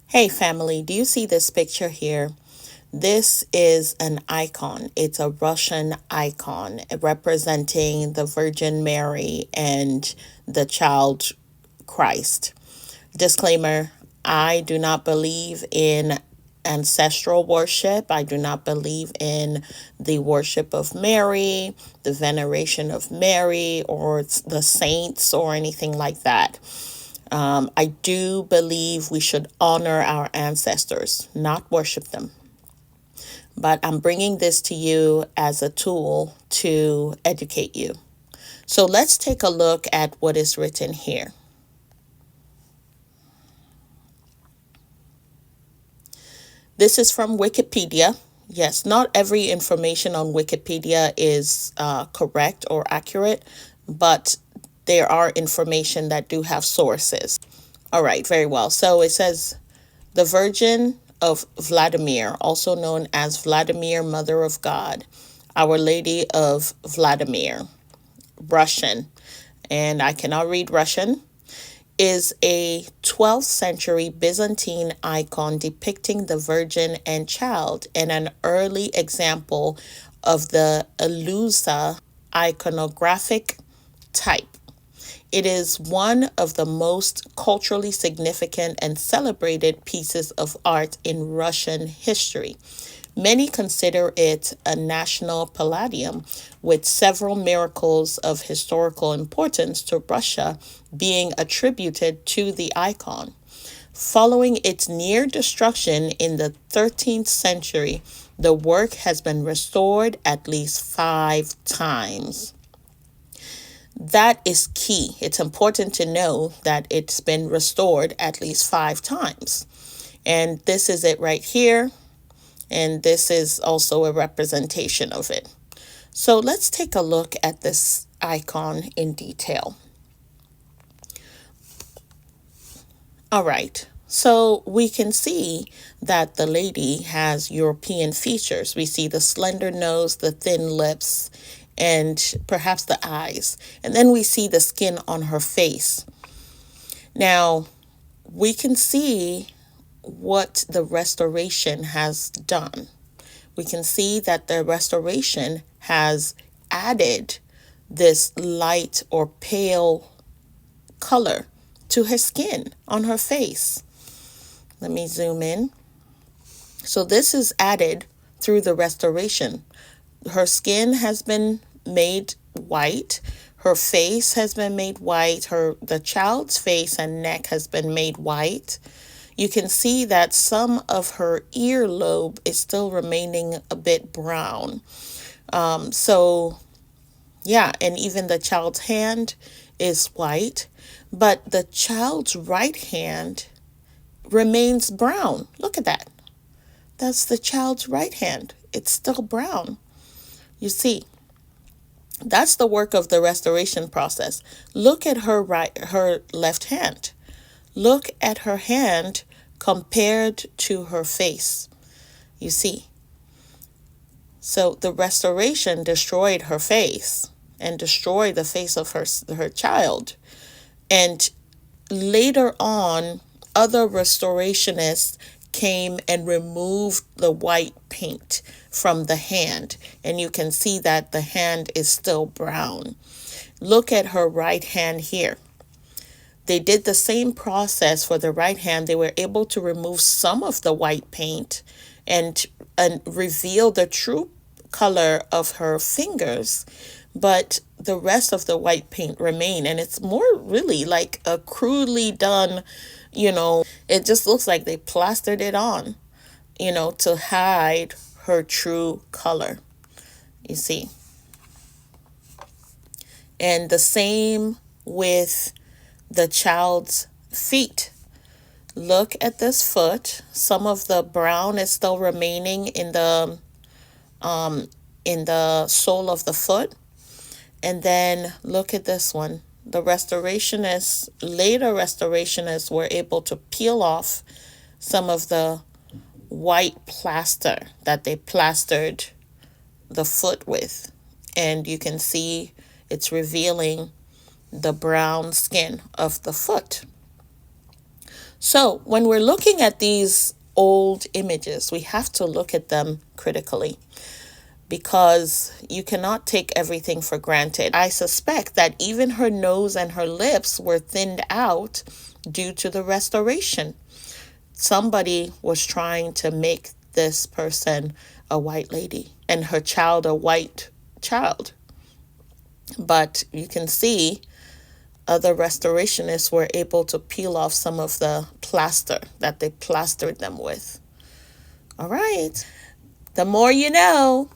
Hey family, do you see this picture here? This is an icon. It's a Russian icon representing the Virgin Mary and the child Christ. Disclaimer, I do not believe in ancestral worship. I do not believe in the worship of Mary, the veneration of Mary, or the saints, or anything like that. I do believe we should honor our ancestors, not worship them. But I'm bringing this to you as a tool to educate you. So let's take a look at what is written here. This is from Wikipedia. Yes, not every information on Wikipedia is correct or accurate, but there are information that do have sources. All right, very well. So it says the Virgin of Vladimir, also known as Vladimir, Mother of God, Our Lady of Vladimir, Russian, and I cannot read Russian, is a 12th century Byzantine icon depicting the Virgin and Child and an early example of the Elusa iconographic type. It is one of the most culturally significant and celebrated pieces of art in Russian history. Many consider it a national palladium, with several miracles of historical importance to Russia being attributed to the icon. Following its near destruction in the 13th century, the work has been restored at least 5 times. That is key. It's important to know that it's been restored at least 5 times. And this is it right here. And this is also a representation of it. So let's take a look at this icon in detail. All right. So we can see that the lady has European features. We see the slender nose, the thin lips, and perhaps the eyes. And then we see the skin on her face. Now, we can see what the restoration has done. We can see that the restoration has added this light or pale color to her skin on her face. Let me zoom in. So this is added through the restoration. Her skin has been made white. Her face has been made white. The child's face and neck has been made white. You can see that some of her earlobe is still remaining a bit brown. And even the child's hand is white, but the child's right hand remains brown. Look at that. That's the child's right hand. It's still brown. You see, that's the work of the restoration process. Look at her left hand. Look at her hand compared to her face. You see. So the restoration destroyed her face and destroyed the face of her child. And later on, other restorationists came and removed the white paint from the hand. And you can see that the hand is still brown. Look at her right hand here. They did the same process for the right hand. They were able to remove some of the white paint and reveal the true color of her fingers, but the rest of the white paint remain. And it's more really like a crudely done, it just looks like they plastered it on, to hide her true color. You see. And the same with the child's feet. Look at this foot. Some of the brown is still remaining in the sole of the foot. And then look at this one. The later restorationists were able to peel off some of the white plaster that they plastered the foot with. And you can see it's revealing the brown skin of the foot. So when we're looking at these old images, we have to look at them critically, because you cannot take everything for granted. I suspect that even her nose and her lips were thinned out due to the restoration. Somebody was trying to make this person a white lady and her child a white child. But you can see other restorationists were able to peel off some of the plaster that they plastered them with. All right. The more you know.